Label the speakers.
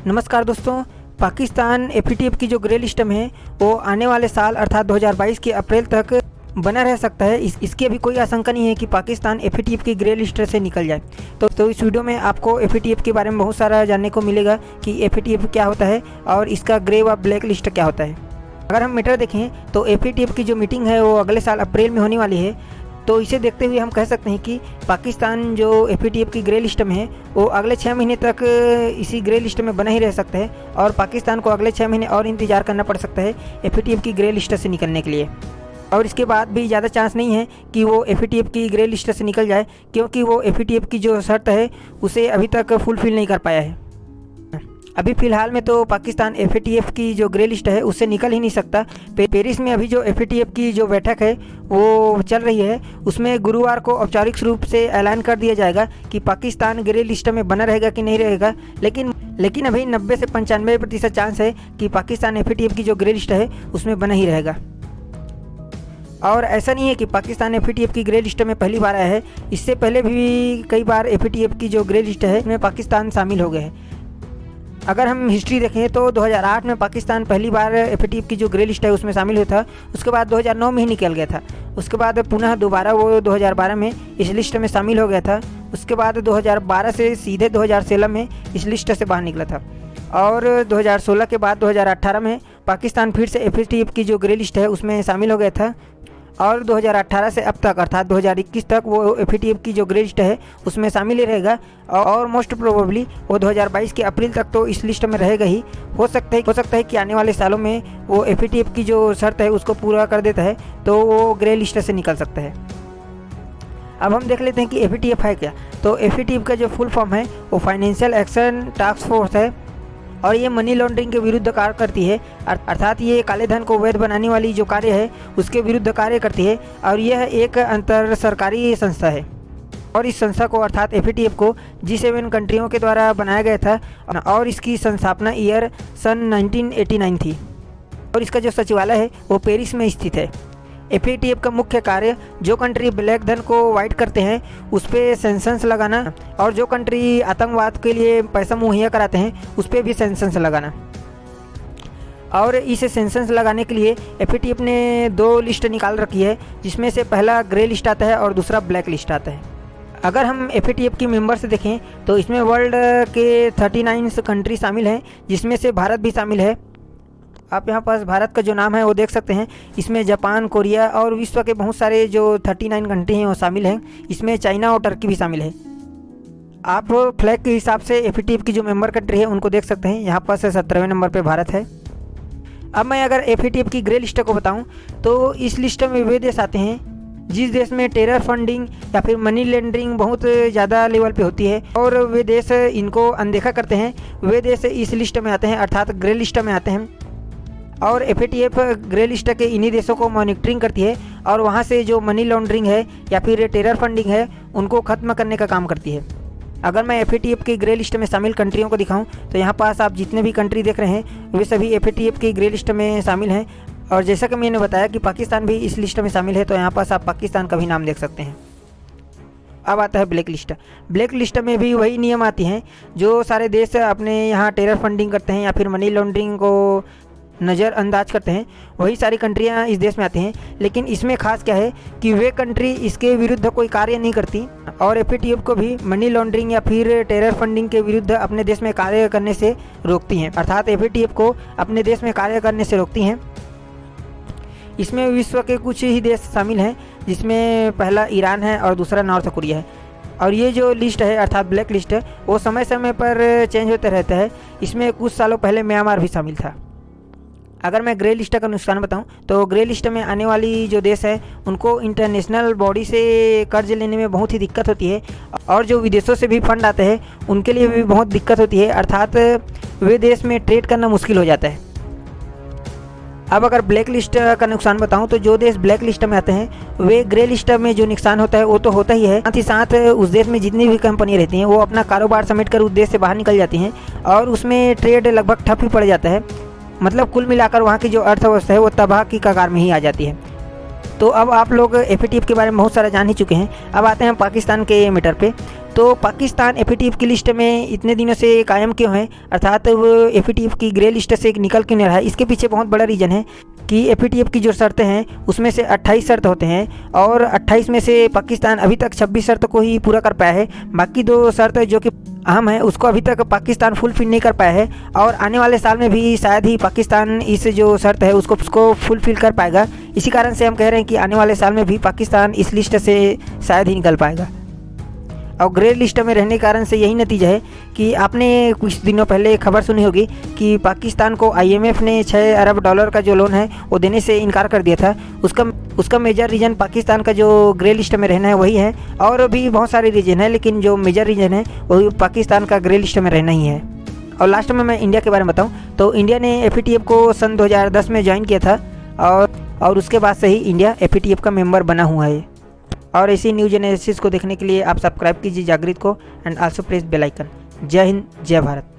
Speaker 1: नमस्कार दोस्तों। पाकिस्तान एफएटीएफ की जो ग्रे लिस्ट में है वो आने वाले साल अर्थात 2022 के अप्रैल तक बना रह सकता है। इसकी अभी कोई आशंका नहीं है कि पाकिस्तान एफएटीएफ की ग्रे लिस्ट से निकल जाए। तो इस वीडियो में आपको एफएटीएफ के बारे में बहुत सारा जानने को मिलेगा कि एफएटीएफ क्या होता है और इसका ग्रे व ब्लैक लिस्ट क्या होता है। अगर हम मैटर देखें तो एफएटीएफ की जो मीटिंग है वो अगले साल अप्रैल में होने वाली है। तो इसे देखते हुए हम कह सकते हैं कि पाकिस्तान जो एफएटीएफ की ग्रे लिस्ट में है वो अगले 6 महीने तक इसी ग्रे लिस्ट में बना ही रह सकता है और पाकिस्तान को अगले 6 महीने और इंतज़ार करना पड़ सकता है एफएटीएफ की ग्रे लिस्ट से निकलने के लिए। और इसके बाद भी ज़्यादा चांस नहीं है कि वो एफएटीएफ की ग्रे लिस्ट से निकल जाए, क्योंकि वो एफएटीएफ की जो शर्त है उसे अभी तक फुलफिल नहीं कर पाया है। अभी फ़िलहाल में तो पाकिस्तान एफएटीएफ की जो ग्रे लिस्ट है उससे निकल ही नहीं सकता। पेरिस में अभी जो एफएटीएफ की जो बैठक है वो चल रही है, उसमें गुरुवार को औपचारिक रूप से ऐलान कर दिया जाएगा कि पाकिस्तान ग्रे लिस्ट में बना रहेगा कि नहीं रहेगा। लेकिन अभी 90 से 95% चांस है कि पाकिस्तान एफएटीएफ की जो ग्रे लिस्ट है उसमें बना ही रहेगा। और ऐसा नहीं है कि पाकिस्तान एफएटीएफ की ग्रे लिस्ट में पहली बार आया है, इससे पहले भी कई बार एफएटीएफ की जो ग्रे लिस्ट है उसमें पाकिस्तान शामिल हो गए हैं। अगर हम हिस्ट्री देखें तो 2008 में पाकिस्तान पहली बार एफएटीएफ की जो ग्रे लिस्ट है उसमें शामिल हुआ था। उसके बाद 2009 में ही निकल गया था। उसके बाद पुनः दोबारा वो 2012 में इस लिस्ट में शामिल हो गया था। उसके बाद 2012 से सीधे 2016 में इस लिस्ट से बाहर निकला था और 2016 के बाद 2018 में पाकिस्तान फिर से एफएटीएफ की जो ग्रे लिस्ट है उसमें शामिल हो गया था और 2018 से अब तक अर्थात 2021 तक वो एफएटीएफ की जो ग्रे लिस्ट है उसमें शामिल ही रहेगा और मोस्ट प्रोबेबली वो 2022 के अप्रैल तक तो इस लिस्ट में रहेगा ही। हो सकता है कि आने वाले सालों में वो एफएटीएफ की जो शर्त है उसको पूरा कर देता है तो वो ग्रे लिस्ट से निकल सकता है। अब हम देख लेते हैं कि एफएटीएफ है क्या। तो एफएटीएफ का जो फुल फॉर्म है वो फाइनेंशियल एक्शन टास्क फोर्स है और ये मनी लॉन्ड्रिंग के विरुद्ध कार्य करती है, अर्थात ये काले धन को वैध बनाने वाली जो कार्य है उसके विरुद्ध कार्य करती है और यह एक अंतर सरकारी संस्था है। और इस संस्था को अर्थात एफएटीएफ को G7 कंट्रियों के द्वारा बनाया गया था और इसकी संस्थापना ईयर सन 1989 थी और इसका जो सचिवालय है वो पेरिस में स्थित है। एफएटीएफ का मुख्य कार्य जो कंट्री ब्लैक धन को वाइट करते हैं उस पर सेंक्शंस लगाना और जो कंट्री आतंकवाद के लिए पैसा मुहैया कराते हैं उस पर भी सेंक्शंस लगाना। और इस सेंक्शंस लगाने के लिए एफएटीएफ ने 2 लिस्ट निकाल रखी है, जिसमें से पहला ग्रे लिस्ट आता है और दूसरा ब्लैक लिस्ट आता है। अगर हम एफएटीएफ की मेंबर्स देखें तो इसमें वर्ल्ड के 39 कंट्री शामिल हैं, जिसमें से भारत भी शामिल है। आप यहाँ पास भारत का जो नाम है वो देख सकते हैं। इसमें जापान, कोरिया और विश्व के बहुत सारे जो 39 कंट्री हैं वो शामिल हैं। इसमें चाइना और टर्की भी शामिल है। आप फ्लैग के हिसाब से एफएटीएफ की जो मेंबर कंट्री है उनको देख सकते हैं। यहाँ पास 17वें नंबर पे भारत है। अब मैं अगर एफएटीएफ की ग्रे लिस्ट को बताऊँ तो इस लिस्ट में वे देश आते हैं जिस देश में टेरर फंडिंग या फिर मनी लॉन्ड्रिंग बहुत ज़्यादा लेवल पे होती है और वे देश इनको अनदेखा करते हैं, वे देश इस लिस्ट में आते हैं अर्थात ग्रे लिस्ट में आते हैं। और एफएटीएफ ग्रे लिस्ट के इन्हीं देशों को मॉनिटरिंग करती है और वहाँ से जो मनी लॉन्ड्रिंग है या फिर टेरर फंडिंग है उनको ख़त्म करने का काम करती है। अगर मैं एफएटीएफ की ग्रे लिस्ट में शामिल कंट्रियों को दिखाऊं तो यहाँ पास आप जितने भी कंट्री देख रहे हैं वे सभी एफएटीएफ की ग्रे लिस्ट में शामिल हैं। और जैसा कि मैंने बताया कि पाकिस्तान भी इस लिस्ट में शामिल है, तो यहाँ पास आप पाकिस्तान का भी नाम देख सकते हैं। अब आता है ब्लैक लिस्ट। ब्लैक लिस्ट में भी वही नियम आती हैं जो सारे देश अपने यहाँ टेरर फंडिंग करते हैं या फिर मनी लॉन्ड्रिंग को नज़रअंदाज करते हैं, वही सारी कंट्रियां इस देश में आती हैं। लेकिन इसमें खास क्या है कि वे कंट्री इसके विरुद्ध कोई कार्य नहीं करती और एफएटीएफ को भी मनी लॉन्ड्रिंग या फिर टेरर फंडिंग के विरुद्ध अपने देश में कार्य करने से रोकती हैं, अर्थात एफएटीएफ को अपने देश में कार्य करने से रोकती हैं। इसमें विश्व के कुछ ही देश शामिल हैं, जिसमें पहला ईरान है और दूसरा नॉर्थ कोरिया है। और ये जो लिस्ट है अर्थात ब्लैक लिस्ट है वो समय समय पर चेंज होते रहता है। इसमें कुछ सालों पहले म्यांमार भी शामिल था। अगर मैं ग्रे लिस्ट का नुकसान बताऊं तो ग्रे लिस्ट में आने वाली जो देश है उनको इंटरनेशनल बॉडी से कर्ज लेने में बहुत ही दिक्कत होती है और जो विदेशों से भी फंड आते हैं उनके लिए भी बहुत दिक्कत होती है, अर्थात वे देश में ट्रेड करना मुश्किल हो जाता है। अब अगर ब्लैक लिस्ट का नुकसान बताऊं तो जो देश ब्लैक लिस्ट में आते हैं वे ग्रे लिस्ट में जो नुकसान होता है वो तो होता ही है, साथ ही साथ उस देश में जितनी भी कंपनियां रहती हैं वो अपना कारोबार समेट कर उस देश से बाहर निकल जाती हैं और उसमें ट्रेड लगभग ठप ही पड़ जाता है। मतलब कुल मिलाकर वहाँ की जो अर्थव्यवस्था है वो तबाह की कगार में ही आ जाती है। तो अब आप लोग एफएटीएफ के बारे में बहुत सारा जान ही चुके हैं। अब आते हैं पाकिस्तान के मैटर पे। तो पाकिस्तान एफएटीएफ की लिस्ट में इतने दिनों से कायम क्यों है, अर्थात वो एफएटीएफ की ग्रे लिस्ट से निकल क्यों नहीं रहा है? इसके पीछे बहुत बड़ा रीज़न है कि एफएटीएफ की जो शर्तें हैं उसमें से 28 शर्त होते हैं और 28 में से पाकिस्तान अभी तक 26 शर्त को ही पूरा कर पाया है। बाकी 2 शर्त जो कि अहम है उसको अभी तक पाकिस्तान फुलफिल नहीं कर पाया है और आने वाले साल में भी शायद ही पाकिस्तान इस जो शर्त है उसको फुलफिल कर पाएगा। इसी कारण से हम कह रहे हैं कि आने वाले साल में भी पाकिस्तान इस लिस्ट से शायद ही निकल पाएगा। और ग्रे लिस्ट में रहने के कारण से यही नतीजा है कि आपने कुछ दिनों पहले खबर सुनी होगी कि पाकिस्तान को आईएमएफ ने 6 अरब डॉलर का जो लोन है वो देने से इनकार कर दिया था। उसका मेजर रीज़न पाकिस्तान का जो ग्रे लिस्ट में रहना है वही है, और भी बहुत सारे रीज़न है लेकिन जो मेजर रीज़न है वही पाकिस्तान का ग्रे लिस्ट में रहना ही है। और लास्ट में मैं इंडिया के बारे में बताऊँ तो इंडिया ने एफएटीएफ को सन 2010 में ज्वाइन किया था और उसके बाद से ही इंडिया एफएटीएफ का मेंबर बना हुआ है। और ऐसी न्यूज एनालिसिस को देखने के लिए आप सब्सक्राइब कीजिए जागृत को and also press bell icon. जय हिंद, जय भारत।